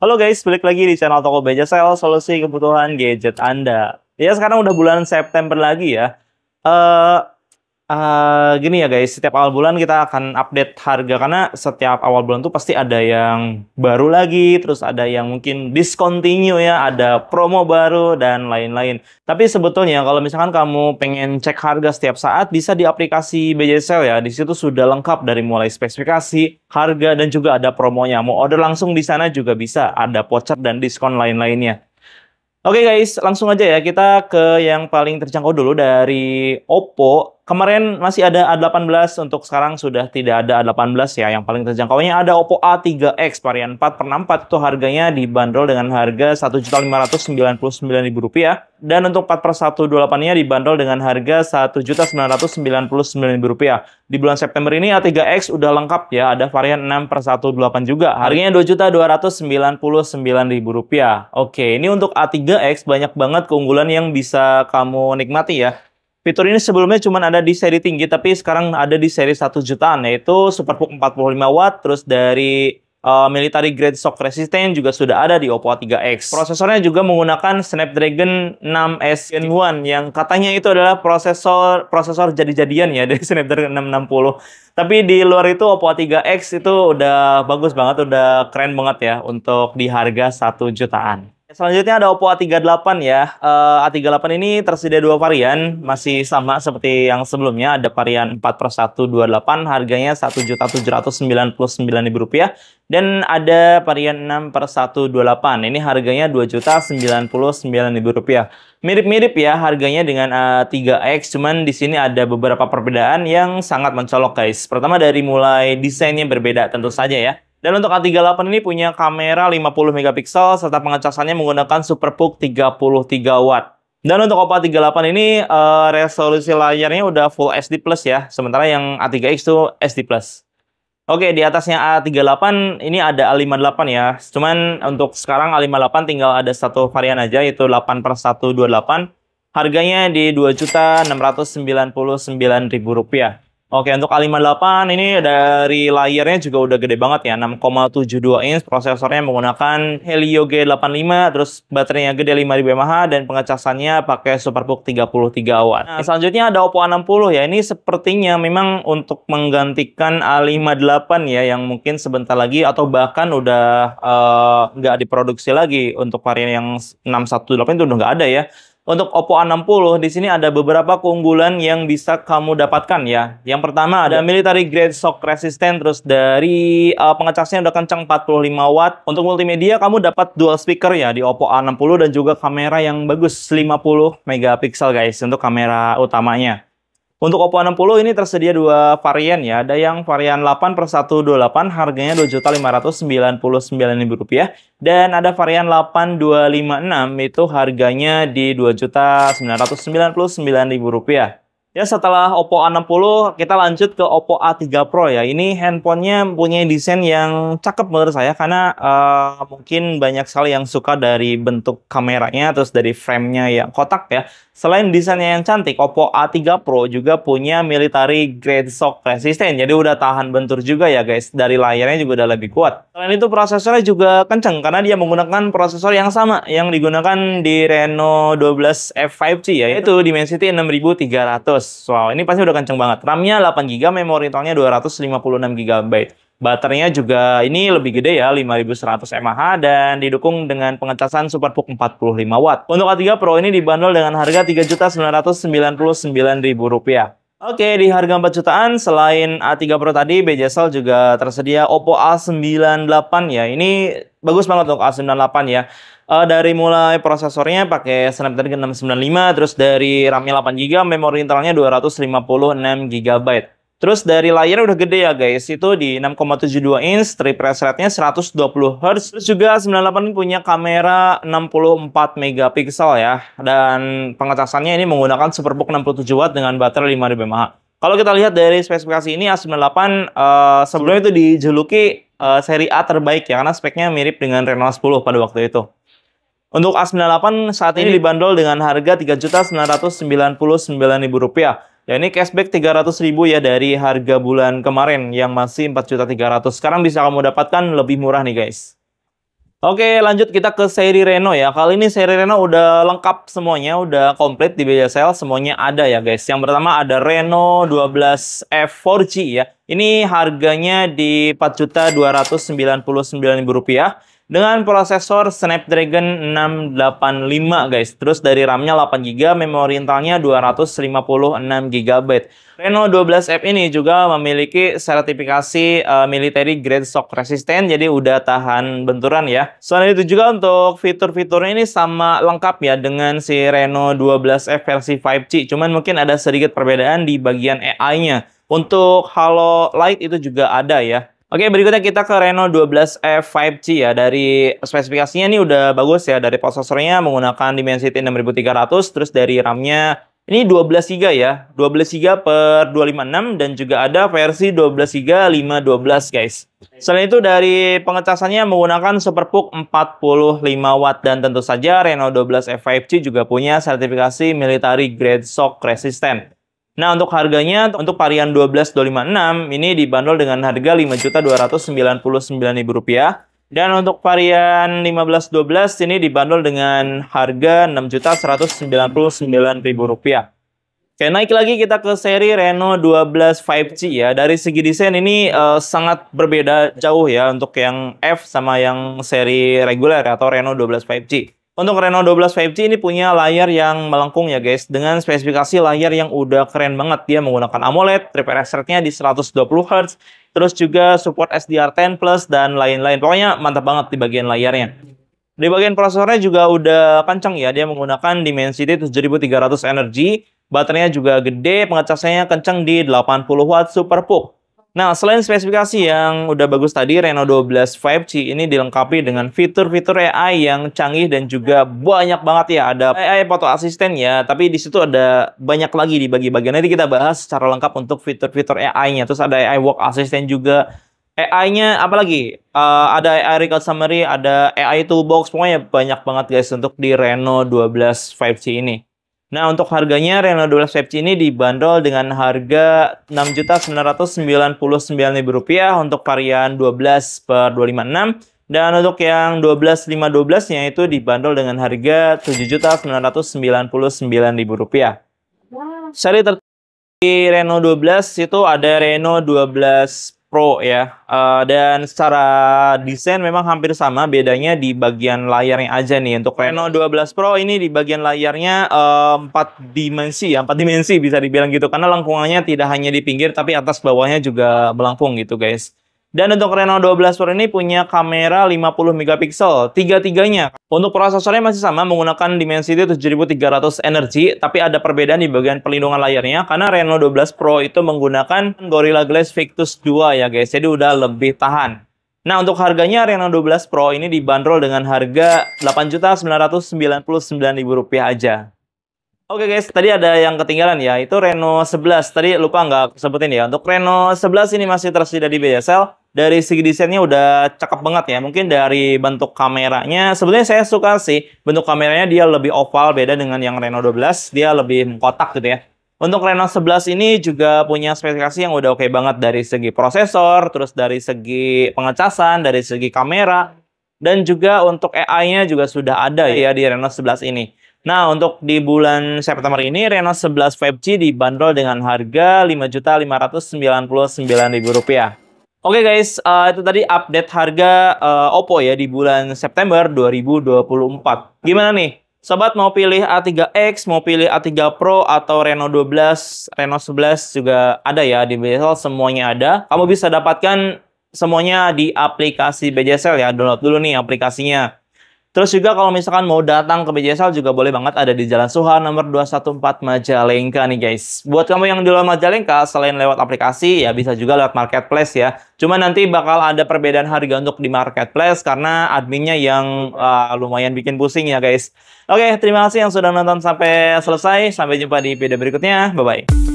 Halo guys, balik lagi di channel Toko Beja Sale, solusi kebutuhan gadget Anda. Ya sekarang udah bulan September lagi ya. Eh Gini ya guys, setiap awal bulan kita akan update harga karena setiap awal bulan tuh pasti ada yang baru lagi, terus ada yang mungkin discontinue ya, ada promo baru dan lain-lain. Tapi sebetulnya kalau misalkan kamu pengen cek harga setiap saat bisa di aplikasi BJ Sale ya. Di situ sudah lengkap dari mulai spesifikasi, harga dan juga ada promonya. Mau order langsung di sana juga bisa, ada voucher dan diskon lain-lainnya. Oke guys, langsung aja ya kita ke yang paling terjangkau dulu dari Oppo. Kemarin masih ada A18, untuk sekarang sudah tidak ada A18 ya. Yang paling terjangkaunya ada Oppo A3X varian 4x64, itu harganya dibanderol dengan harga Rp1.599.000. Dan untuk 4x128-nya dibanderol dengan harga Rp1.999.000. Di bulan September ini A3X udah lengkap ya, ada varian 6x128 juga. Harganya Rp2.299.000. Oke, ini untuk A3X banyak banget keunggulan yang bisa kamu nikmati ya. Fitur ini sebelumnya cuma ada di seri tinggi, tapi sekarang ada di seri 1 jutaan, yaitu SuperVOOC 45 watt, terus dari military grade shock resistant juga sudah ada di Oppo A3X. Prosesornya juga menggunakan Snapdragon 6S Gen 1 yang katanya itu adalah prosesor jadi-jadian ya dari Snapdragon 660. Tapi di luar itu Oppo A3X itu udah bagus banget, udah keren banget ya untuk di harga 1 jutaan. Selanjutnya ada Oppo A38 ya. A38 ini tersedia dua varian, masih sama seperti yang sebelumnya. Ada varian 4x128, harganya Rp1.799.000. Dan ada varian 6x128, ini harganya Rp2.099.000. Mirip-mirip ya harganya dengan A3X, cuman di sini ada beberapa perbedaan yang sangat mencolok guys. Pertama dari mulai desainnya berbeda tentu saja ya. Dan untuk A38 ini punya kamera 50 megapiksel serta pengecasannya menggunakan SuperVOOC 33 watt. Dan untuk Oppo A38 ini resolusi layarnya udah Full HD Plus ya, sementara yang A3X itu SD Plus. Oke, di atasnya A38 ini ada A58 ya. Cuman untuk sekarang A58 tinggal ada satu varian aja, yaitu 8x128. Harganya di Rp2.699.000. Oke, untuk A58 ini dari layarnya juga udah gede banget ya, 6,72 inch. Prosesornya menggunakan Helio G85, terus baterainya gede 5000 mAh dan pengecasannya pakai SuperVOOC 33 watt. Nah, selanjutnya ada Oppo A60 ya. Ini sepertinya memang untuk menggantikan A58 ya, yang mungkin sebentar lagi atau bahkan udah nggak diproduksi lagi. Untuk varian yang 618 itu udah nggak ada ya. Untuk Oppo A60 di sini ada beberapa keunggulan yang bisa kamu dapatkan ya. Yang pertama ada military grade shock resistant, terus dari pengecasnya udah kencang 45 watt. Untuk multimedia kamu dapat dual speaker ya di Oppo A60 dan juga kamera yang bagus 50 megapiksel guys untuk kamera utamanya. Untuk Oppo A60 ini tersedia dua varian ya. Ada yang varian 8x128, harganya Rp2.599.000. Dan ada varian 8256, itu harganya di Rp2.999.000. Ya, setelah Oppo A60 kita lanjut ke Oppo A3 Pro ya. Ini handphonenya punya desain yang cakep menurut saya karena mungkin banyak sekali yang suka dari bentuk kameranya, terus dari framenya yang kotak ya. Selain desainnya yang cantik, Oppo A3 Pro juga punya military grade shock resistant. Jadi udah tahan bentur juga ya guys. Dari layarnya juga udah lebih kuat. Selain itu prosesornya juga kenceng karena dia menggunakan prosesor yang sama yang digunakan di Reno 12F 5G ya, yaitu Dimensity 6300. Wow, ini pasti udah kenceng banget. RAM-nya 8GB, memori internalnya 256GB. Baterainya juga ini lebih gede ya, 5100 mAh dan didukung dengan pengecasan SuperVOOC 45 watt. Untuk A3 Pro ini dibanderol dengan harga Rp3.999.000. Oke, di harga 4 jutaan selain A3 Pro tadi, BJ Sale juga tersedia Oppo A98 ya. Ini bagus banget untuk A98 ya. Dari mulai prosesornya pakai Snapdragon 695, terus dari RAM-nya 8GB, memori internalnya 256GB. Terus dari layar udah gede ya guys, itu di 6,72 inch, refresh rate-nya 120Hz. Terus juga 98 punya kamera 64 megapiksel ya. Dan pengecasannya ini menggunakan SuperVOOC 67 watt dengan baterai 5000 mAh. Kalau kita lihat dari spesifikasi ini, A98 sebelumnya itu dijuluki seri A terbaik ya, karena speknya mirip dengan Reno 10 pada waktu itu. Untuk A98 saat ini dibanderol dengan harga Rp3.999.000. Ya, ini cashback 300.000 ya dari harga bulan kemarin yang masih 4.300.000. Sekarang bisa kamu dapatkan lebih murah nih guys. Oke, lanjut kita ke seri Reno ya. Kali ini seri Reno udah lengkap semuanya, udah komplit di media sale, semuanya ada ya guys. Yang pertama ada Reno 12F 4G ya. Ini harganya di Rp4.299.000 dengan prosesor Snapdragon 685 guys. Terus dari RAM-nya 8GB, memori internalnya 256GB. Reno 12F ini juga memiliki sertifikasi military grade shock resistant, jadi udah tahan benturan ya. Selain itu juga untuk fitur-fiturnya ini sama lengkap ya dengan si Reno 12F versi 5G. Cuman mungkin ada sedikit perbedaan di bagian AI-nya. Untuk Halo Light itu juga ada ya. Oke, berikutnya kita ke Reno 12F 5G ya. Dari spesifikasinya ini udah bagus ya. Dari prosesornya menggunakan Dimensity 6300, terus dari RAM-nya ini 12GB ya. 12GB per 256 dan juga ada versi 12GB 512 guys. Selain itu dari pengecasannya menggunakan SuperPUK 45 watt dan tentu saja Reno 12F 5G juga punya sertifikasi military grade shock resistant. Nah, untuk harganya, untuk varian 12.256 ini dibanderol dengan harga Rp5.299.000. Dan untuk varian 1512 ini dibanderol dengan harga Rp6.199.000. Oke, naik lagi kita ke seri Reno 12 5G ya. Dari segi desain ini sangat berbeda jauh ya untuk yang F sama yang seri reguler atau Reno 12 5G. Untuk Reno 12 5G ini punya layar yang melengkung ya guys, dengan spesifikasi layar yang udah keren banget. Dia menggunakan AMOLED, refresh rate-nya di 120Hz, terus juga support SDR10+, dan lain-lain. Pokoknya mantap banget di bagian layarnya. Di bagian prosesornya juga udah kencang ya, dia menggunakan Dimensity 7300 energi, baterainya juga gede, pengecasannya kencang di 80 watt SuperPUK. Nah, selain spesifikasi yang udah bagus tadi, Reno 12 5G ini dilengkapi dengan fitur-fitur AI yang canggih dan juga banyak banget ya. Ada AI foto asisten ya, tapi di situ ada banyak lagi di bagian nanti kita bahas secara lengkap untuk fitur-fitur AI-nya. Terus ada AI work assistant juga. AI-nya apalagi? Ada AI record summary, ada AI toolbox, pokoknya banyak banget guys untuk di Reno 12 5G ini. Nah, untuk harganya Reno 12 5G ini dibanderol dengan harga Rp6.999.000 untuk varian 12 per 256. Dan untuk yang 12 512-nya itu dibanderol dengan harga Rp7.999.000. Seri tertinggi Reno 12 itu ada Reno 12 Pro ya, dan secara desain memang hampir sama, bedanya di bagian layarnya aja nih. Untuk Reno 12 Pro ini di bagian layarnya 4 dimensi ya, 4 dimensi bisa dibilang gitu, karena lengkungannya tidak hanya di pinggir tapi atas bawahnya juga melengkung gitu guys. Dan untuk Reno 12 Pro ini punya kamera 50 megapiksel, tiga-tiganya. Untuk prosesornya masih sama, menggunakan Dimensity 7300 energi, tapi ada perbedaan di bagian perlindungan layarnya, karena Reno 12 Pro itu menggunakan Gorilla Glass Victus 2 ya guys, jadi udah lebih tahan. Nah, untuk harganya Reno 12 Pro ini dibanderol dengan harga Rp8.999.000 aja. Oke guys, tadi ada yang ketinggalan ya, itu Reno 11. Tadi lupa nggak sebutin ya. Untuk Reno 11 ini masih tersedia di media sale. Dari segi desainnya udah cakep banget ya. Mungkin dari bentuk kameranya, sebenarnya saya suka sih. Bentuk kameranya dia lebih oval, beda dengan yang Reno 12. Dia lebih kotak gitu ya. Untuk Reno 11 ini juga punya spesifikasi yang udah oke banget dari segi prosesor, terus dari segi pengecasan, dari segi kamera. Dan juga untuk AI-nya juga sudah ada ya di Reno 11 ini. Nah, untuk di bulan September ini, Reno 11 5G dibanderol dengan harga Rp5.599.000. Oke guys, itu tadi update harga Oppo ya di bulan September 2024. Gimana nih? Sobat mau pilih A3X, mau pilih A3 Pro, atau Reno 12, Reno 11 juga ada ya di BJSL, semuanya ada. Kamu bisa dapatkan semuanya di aplikasi BJSL ya, download dulu nih aplikasinya. Terus juga kalau misalkan mau datang ke BJSL juga boleh banget, ada di Jalan Suha nomor 214 Majalengka nih guys. Buat kamu yang di luar Majalengka, selain lewat aplikasi ya bisa juga lewat marketplace ya. Cuma nanti bakal ada perbedaan harga untuk di marketplace karena adminnya yang lumayan bikin pusing ya guys. Oke, terima kasih yang sudah nonton sampai selesai. Sampai jumpa di video berikutnya. Bye-bye.